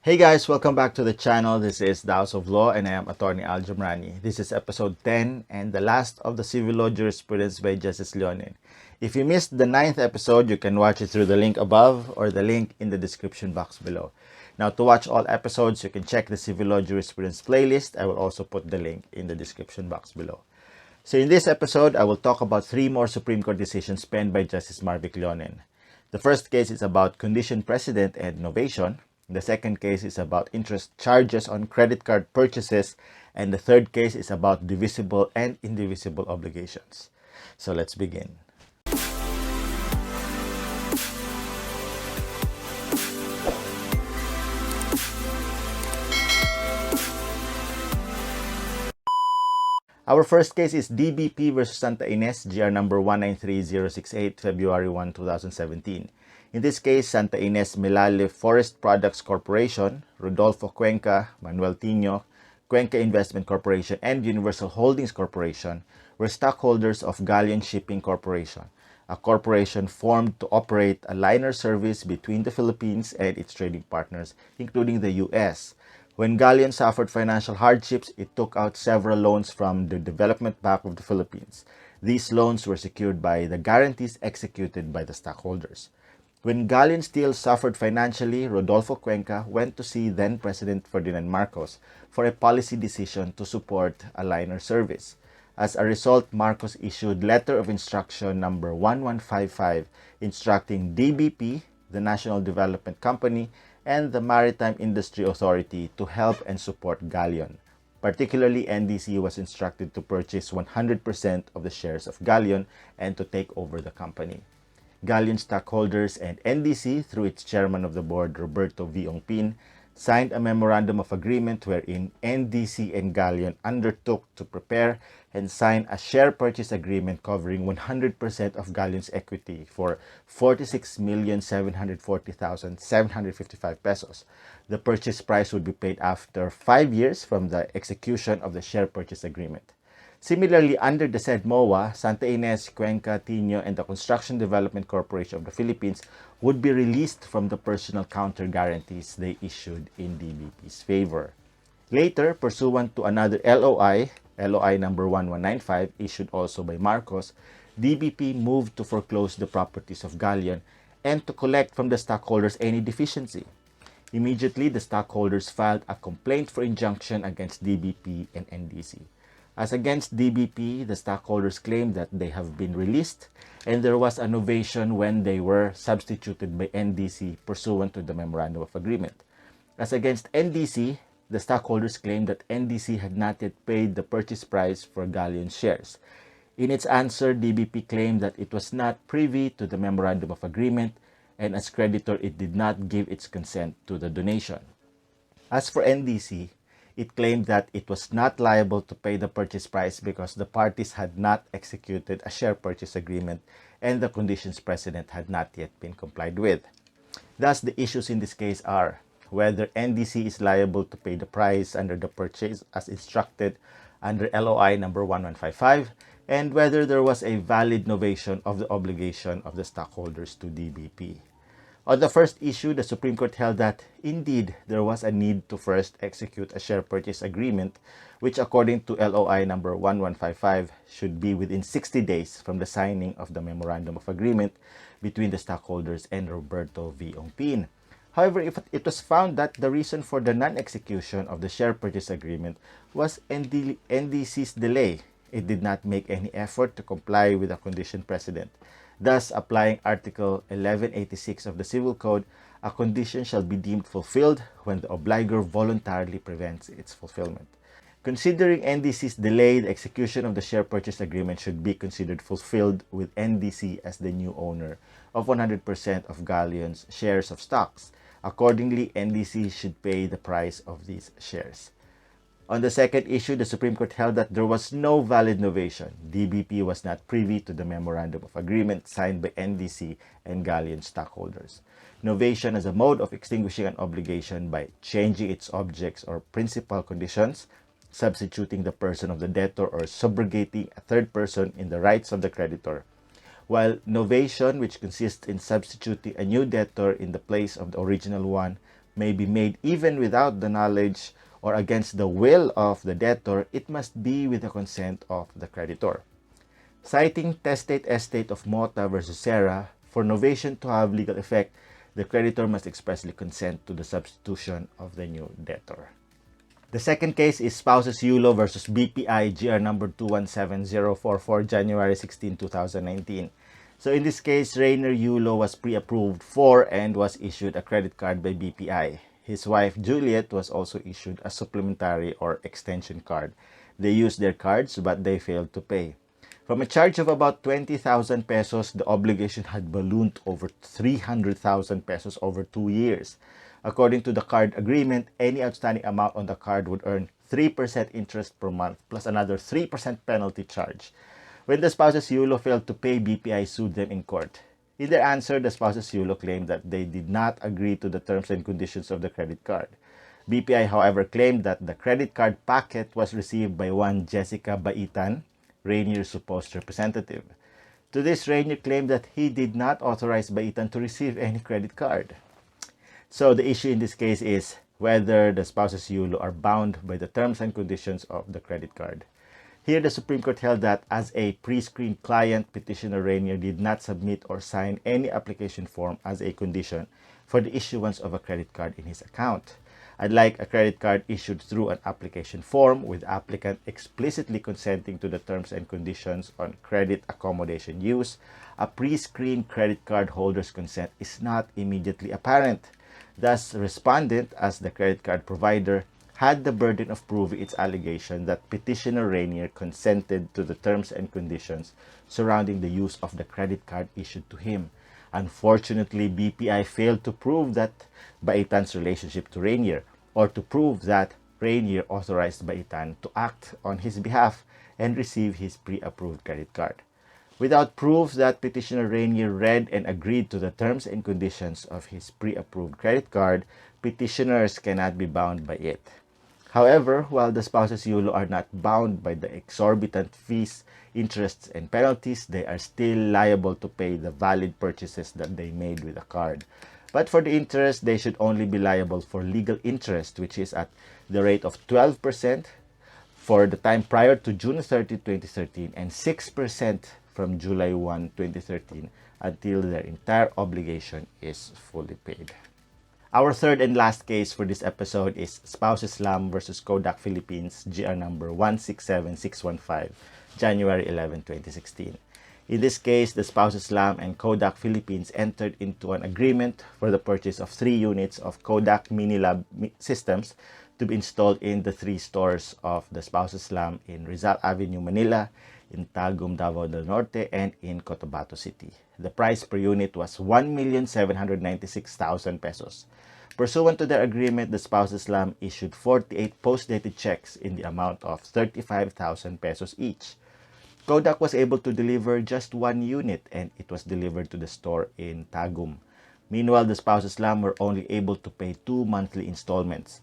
Hey guys, welcome back to the channel. This is the House of Law and I am Attorney Al Jamrani. This is episode 10 and the last of the Civil Law Jurisprudence by Justice Leonen. If you missed the 9th episode, you can watch it through the link above or the link in the description box below. Now, to watch all episodes, you can check the Civil Law Jurisprudence playlist. I will also put the link in the description box below. So in this episode, I will talk about 3 more Supreme Court decisions penned by Justice Marvick Leonen. The first case is about condition precedent and novation. The second case is about interest charges on credit card purchases. And the third case is about divisible and indivisible obligations. So let's begin. Our first case is DBP versus Sta Ines, GR number 193068, February 1, 2017. In this case, Sta Ines Milale Forest Products Corporation, Rodolfo Cuenca, Manuel Tino, Cuenca Investment Corporation, and Universal Holdings Corporation were stockholders of Galleon Shipping Corporation, a corporation formed to operate a liner service between the Philippines and its trading partners, including the U.S. When Galleon suffered financial hardships, it took out several loans from the Development Bank of the Philippines. These loans were secured by the guarantees executed by the stockholders. When Galleon still suffered financially, Rodolfo Cuenca went to see then-President Ferdinand Marcos for a policy decision to support a liner service. As a result, Marcos issued Letter of Instruction number 1155 instructing DBP, the National Development Company, and the Maritime Industry Authority to help and support Galleon. Particularly, NDC was instructed to purchase 100% of the shares of Galleon and to take over the company. Galleon stockholders and NDC, through its chairman of the board, Roberto V. Ongpin, signed a memorandum of agreement wherein NDC and Galleon undertook to prepare and sign a share purchase agreement covering 100% of Galleon's equity for 46,740,755 pesos. The purchase price would be paid after 5 years from the execution of the share purchase agreement. Similarly, under the said MOA, Sta Ines, Cuenca, Tino, and the Construction Development Corporation of the Philippines would be released from the personal counter guarantees they issued in DBP's favor. Later, pursuant to another LOI number 1195, issued also by Marcos, DBP moved to foreclose the properties of Galleon and to collect from the stockholders any deficiency. Immediately, the stockholders filed a complaint for injunction against DBP and NDC. As against DBP, the stockholders claimed that they have been released and there was a novation when they were substituted by NDC pursuant to the Memorandum of Agreement. As against NDC, the stockholders claimed that NDC had not yet paid the purchase price for Galleon shares. In its answer, DBP claimed that it was not privy to the Memorandum of Agreement and as creditor it did not give its consent to the donation. As for NDC, it claimed that it was not liable to pay the purchase price because the parties had not executed a share purchase agreement and the conditions precedent had not yet been complied with. Thus, the issues in this case are whether NDC is liable to pay the price under the purchase as instructed under LOI number 1155 and whether there was a valid novation of the obligation of the stockholders to DBP. On the first issue, the Supreme Court held that, indeed, there was a need to first execute a share purchase agreement, which according to LOI number 1155 should be within 60 days from the signing of the Memorandum of Agreement between the stockholders and Roberto V. Ongpin. However, if it was found that the reason for the non-execution of the share purchase agreement was NDC's delay, it did not make any effort to comply with the condition precedent. Thus, applying Article 1186 of the Civil Code, a condition shall be deemed fulfilled when the obligor voluntarily prevents its fulfillment. Considering NDC's delay, the execution of the share purchase agreement should be considered fulfilled with NDC as the new owner of 100% of Galleon's shares of stocks. Accordingly, NDC should pay the price of these shares. On the second issue, the Supreme Court held that there was no valid novation. DBP was not privy to the Memorandum of Agreement signed by NDC and Galleon stockholders. Novation as a mode of extinguishing an obligation by changing its objects or principal conditions, substituting the person of the debtor or subrogating a third person in the rights of the creditor, while novation, which consists in substituting a new debtor in the place of the original one, may be made even without the knowledge or against the will of the debtor, it must be with the consent of the creditor. Citing Testate Estate of Mota versus Serra, for novation to have legal effect, the creditor must expressly consent to the substitution of the new debtor. The second case is Spouses Yulo versus BPI, GR number 217044, January 16, 2019. So in this case, Rainer Yulo was pre-approved for and was issued a credit card by BPI. His wife Juliet was also issued a supplementary or extension card. They used their cards but they failed to pay. From a charge of about 20,000 pesos, the obligation had ballooned over 300,000 pesos over 2 years. According to the card agreement, any outstanding amount on the card would earn 3% interest per month plus another 3% penalty charge. When the spouses Yulo failed to pay, BPI sued them in court. In their answer, the spouses Yulo claimed that they did not agree to the terms and conditions of the credit card. BPI, however, claimed that the credit card packet was received by one Jessica Baitan, Rainier's supposed representative. To this, Rainier claimed that he did not authorize Baitan to receive any credit card. So the issue in this case is whether the spouses Yulo are bound by the terms and conditions of the credit card. Here, the Supreme Court held that as a pre-screened client, petitioner Rainier did not submit or sign any application form as a condition for the issuance of a credit card in his account. Unlike a credit card issued through an application form with the applicant explicitly consenting to the terms and conditions on credit accommodation use, a pre-screened credit card holder's consent is not immediately apparent. Thus, respondent, as the credit card provider, had the burden of proving its allegation that petitioner Rainier consented to the terms and conditions surrounding the use of the credit card issued to him. Unfortunately, BPI failed to prove that Baitan's relationship to Rainier, or to prove that Rainier authorized Baitan to act on his behalf and receive his pre-approved credit card. Without proof that petitioner Rainier read and agreed to the terms and conditions of his pre-approved credit card, petitioners cannot be bound by it. However, while the spouses Yulo are not bound by the exorbitant fees, interests, and penalties, they are still liable to pay the valid purchases that they made with the card. But for the interest, they should only be liable for legal interest, which is at the rate of 12% for the time prior to June 30, 2013, and 6% from July 1, 2013, until their entire obligation is fully paid. Our third and last case for this episode is Spouses Lam versus Kodak Philippines, GR number 167615, January 11, 2016. In this case, the Spouses Lam and Kodak Philippines entered into an agreement for the purchase of 3 units of Kodak Minilab systems to be installed in the 3 stores of the Spouses Lam in Rizal Avenue, Manila, in Tagum, Davao del Norte, and in Cotabato City. The price per unit was 1,796,000 pesos. Pursuant to their agreement, the Spouses Lam issued 48 post-dated checks in the amount of 35,000 pesos each. Kodak was able to deliver just 1 unit, and it was delivered to the store in Tagum. Meanwhile, the Spouses Lam were only able to pay 2 monthly installments.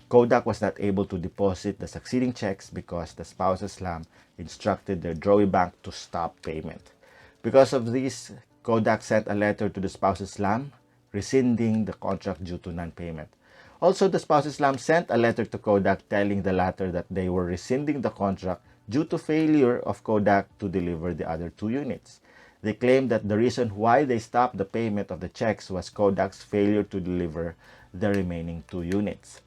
Kodak was not able to deposit the succeeding checks because the Spouses Lam instructed their drawee bank to stop payment. Because of this, Kodak sent a letter to the Spouses Lam rescinding the contract due to non-payment. Also, the Spouses Lam sent a letter to Kodak telling the latter that they were rescinding the contract due to failure of Kodak to deliver the other 2 units. They claimed that the reason why they stopped the payment of the checks was Kodak's failure to deliver the remaining 2 units.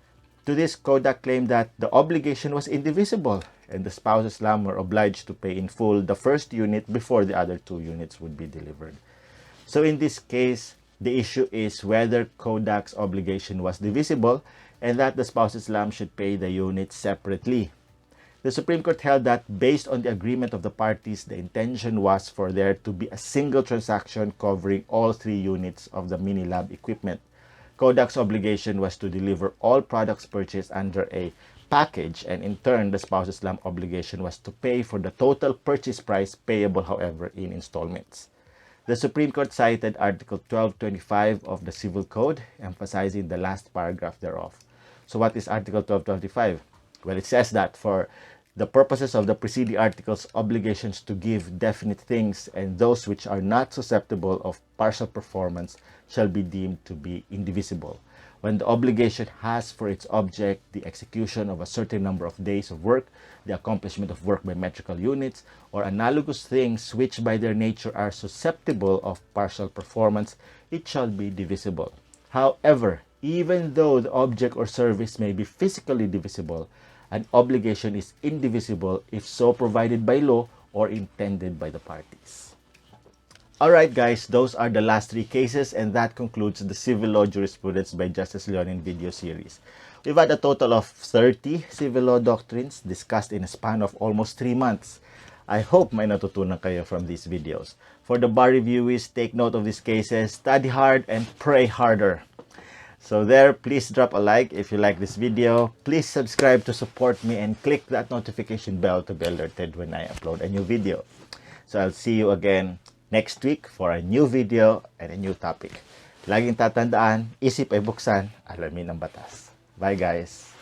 To this, Kodak claimed that the obligation was indivisible and the Spouses Lam were obliged to pay in full the first unit before the other 2 units would be delivered. So in this case, the issue is whether Kodak's obligation was divisible and that the Spouses Lam should pay the units separately. The Supreme Court held that based on the agreement of the parties, the intention was for there to be a single transaction covering all 3 units of the Minilab equipment. Kodak's obligation was to deliver all products purchased under a package, and in turn, the Spouses Lam obligation was to pay for the total purchase price, payable, however, in installments. The Supreme Court cited Article 1225 of the Civil Code, emphasizing the last paragraph thereof. So what is Article 1225? Well, it says that for the purposes of the preceding articles, obligations to give definite things and those which are not susceptible of partial performance shall be deemed to be indivisible. when the obligation has for its object the execution of a certain number of days of work, the accomplishment of work by metrical units, or analogous things which by their nature are susceptible of partial performance, it shall be divisible. However, even though the object or service may be physically divisible, an obligation is indivisible if so provided by law or intended by the parties. Alright guys, those are the last 3 cases, and that concludes the Civil Law Jurisprudence by Justice Leonen video series. We've had a total of 30 civil law doctrines discussed in a span of almost 3 months. I hope may natutunan kayo from these videos. For the bar reviewees, take note of these cases, study hard, and pray harder. So there, please drop a like if you like this video. Please subscribe to support me and click that notification bell to be alerted when I upload a new video. So I'll see you again next week for a new video and a new topic. Laging tatandaan, isip ay buksan, alamin ang batas. Bye guys!